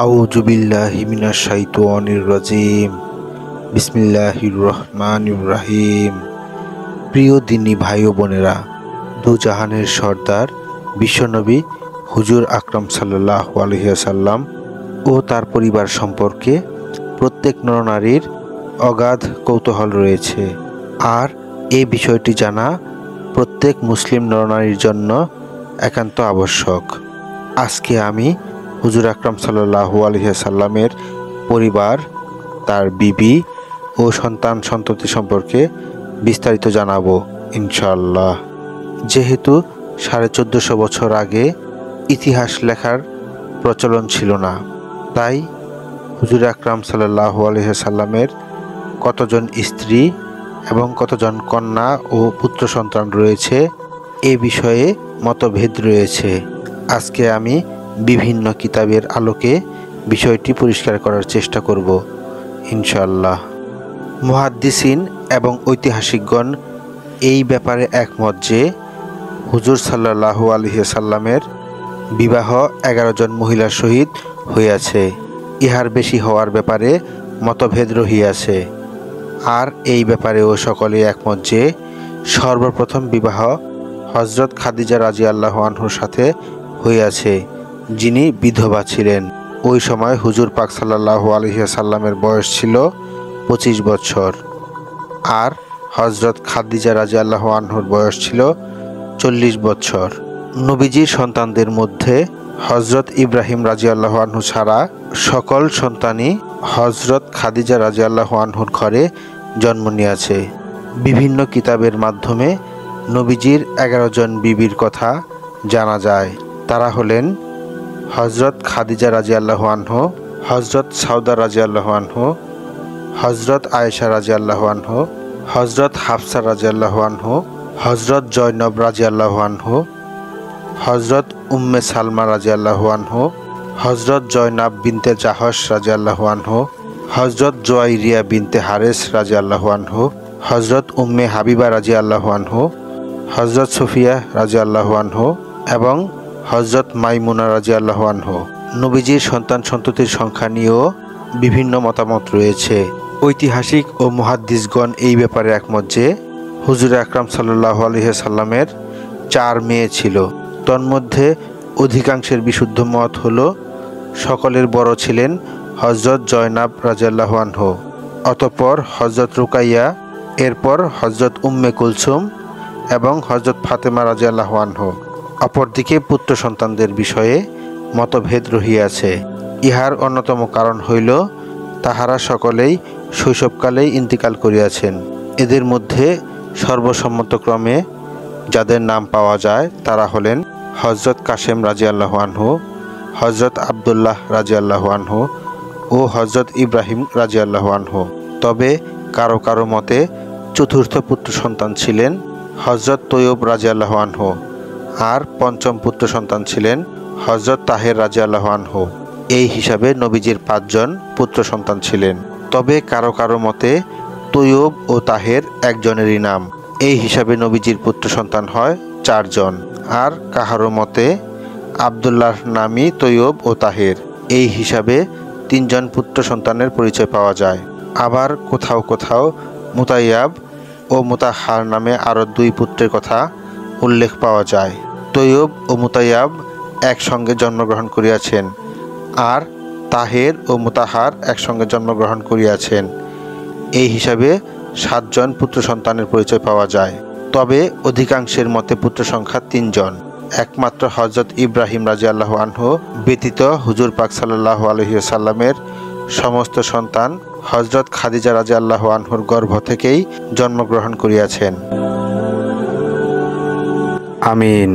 আউযু বিল্লাহি মিনাশ শাইতানির রাজিম। বিসমিল্লাহির রহমানির রহিম। প্রিয় দিনী ভাই ও বোনেরা, দুজাহানের সর্দার বিশ্বনবী হুজুর আকরাম সাল্লাল্লাহু আলাইহি ওয়াসাল্লাম ও তার পরিবার সম্পর্কে প্রত্যেক নরনারীর অগাধ কৌতূহল রয়েছে, আর এই বিষয়টি জানা প্রত্যেক মুসলিম নরনারীর জন্য একান্ত আবশ্যক। আজকে আমি হুজুর আকরাম সাল্লাল্লাহু আলাইহি ওয়াসাল্লামের পরিবার, তার বিবি ও সন্তান সন্ততি সম্পর্কে বিস্তারিত জানাবো ইনশাআল্লাহ। যেহেতু 1450 বছর আগে ইতিহাস লেখার প্রচলন ছিল না, তাই হুজুর আকরাম সাল্লাল্লাহু আলাইহি ওয়াসাল্লামের কতজন স্ত্রী এবং কতজন কন্যা ও পুত্র সন্তান রয়েছে এ বিষয়ে মতভেদ রয়েছে। আজকে আমি বিভিন্ন কিতাবের আলোকে বিষয়টি পরিষ্কার করার চেষ্টা করব ইনশাআল্লাহ। মুহাদ্দিসিন এবং ঐতিহাসিকগণ এই ব্যাপারে একমত যে হুজুর সাল্লাল্লাহু আলাইহি ওয়াসাল্লামের বিবাহ 11 জন মহিলার সহিত হইয়াছে। ইহার বেশি হওয়ার ব্যাপারে মতভেদ রহিয়াছে। আর এই ব্যাপারেও সকলে একমত যে সর্বপ্রথম বিবাহ হযরত খাদিজা রাদিয়াল্লাহু আনহুর সাথে হইয়াছে, যিনি বিধবা ছিলেন। ওই সময় হুজুর পাক সাল্লাল্লাহু আলাইহি ওয়াসাল্লামের বয়স ছিল 25 বছর, আর হযরত খাদিজা রাদিয়াল্লাহু আনহুর বয়স ছিল 40 বছর। নবীজির সন্তানদের মধ্যে হযরত ইব্রাহিম রাদিয়াল্লাহু আনহু ছাড়া সকল সন্তানই হযরত খাদিজা রাদিয়াল্লাহু আনহুর ঘরে জন্ম নিয়েছে। বিভিন্ন কিতাবের মাধ্যমে নবীজির 11 জন বিবির কথা জানা যায়। তারা হলেন হযরত খাদিজা রাদিয়াল্লাহু আনহু, হযরত সাউদা রাদিয়াল্লাহু আনহু, হযরত আয়েশা রাদিয়াল্লাহু আনহু, হযরত হাফসা রাদিয়াল্লাহু আনহু, হযরত জয়নব রাদিয়াল্লাহু আনহু, হযরত উম্মে সালমা রাদিয়াল্লাহু আনহু, হযরত জয়নাব বিনতে জাহশ রাদিয়াল্লাহু আনহু, হযরত জুয়াইরিয়া বিনতে হারেস রাদিয়াল্লাহু আনহু, হযরত উম্মে হাবিবা রাদিয়াল্লাহু আনহু, হযরত সুফিয়া রাদিয়াল্লাহু আনহু এবং হযরত মাইমুনা রাদিয়াল্লাহু আনহু। নবীজির সন্তান সন্ততির সংখ্যা নিয়েও বিভিন্ন মতামত রয়েছে। ঐতিহাসিক ও মুহাদ্দিসগণ এই ব্যাপারে একমত যে হুজুর আকরাম সাল্লাল্লাহু আলাইহি ওয়াসাল্লামের 4 মেয়ে ছিল। তন্মধ্যে অধিকাংশের বিশুদ্ধ মত হলো সকলের বড় ছিলেন হযরত জয়নাব রাদিয়াল্লাহু আনহু, অতঃপর হযরত রুকাইয়া, এরপর হযরত উম্মে কুলসুম এবং হযরত ফাতেমা রাদিয়াল্লাহু আনহু। অপরদিকে পুত্র সন্তানদের বিষয়ে মতভেদ রহিয়াছে। ইহার অন্যতম কারণ হইল তাহারা সকলেই শৈশবকালেই ইন্তিকাল করিয়াছেন। এদের মধ্যে সর্বসম্মতক্রমে যাদের নাম পাওয়া যায় তারা হলেন হযরত কাসেম রাদিয়াল্লাহু আনহু, হযরত আব্দুল্লাহ রাদিয়াল্লাহু আনহু ও হযরত ইব্রাহিম রাদিয়াল্লাহু আনহু। তবে কারো কারো মতে চতুর্থ পুত্র সন্তান ছিলেন হযরত তৈয়ব রাদিয়াল্লাহু আনহু, আর পঞ্চম পুত্র সন্তান ছিলেন হযরত তাহের রাদিয়াল্লাহু আনহু। এই হিসাবে নবীজির 5 জন পুত্র সন্তান ছিলেন। তবে কারো কারো মতে তৈয়ব ও তাহের একজনেরই নাম। এই হিসাবে নবীজির পুত্র সন্তান হয় 4 জন। আর কাহারো মতে আব্দুল্লাহর নামই তৈয়ব ও তাহের। এই হিসাবে 3 জন পুত্র সন্তানের পরিচয় পাওয়া যায়। আবার কোথাও কোথাও মুতাইয়াব ও মুতাহার নামে আরও 2 পুত্রের কথা উল্লেখ পাওয়া যায়। তৈয়ব ও মুতাইয়াব একসঙ্গে জন্মগ্রহণ করিয়াছেন, আর তাহের ও মুতাহার একসঙ্গে জন্মগ্রহণ করিয়াছেন। এই হিসাবে 7 জন পুত্র সন্তানের পরিচয় পাওয়া যায়। তবে অধিকাংশের মতে পুত্র সংখ্যা 3 জন। একমাত্র হযরত ইব্রাহিম রাদিয়াল্লাহু আনহু ব্যতীত হুজুর পাক সাল্লাল্লাহু আলাইহি ওয়াসাল্লামের সমস্ত সন্তান হযরত খাদিজা রাদিয়াল্লাহু আনহুর গর্ভ থেকেই জন্মগ্রহণ করিয়াছেন। আমিন।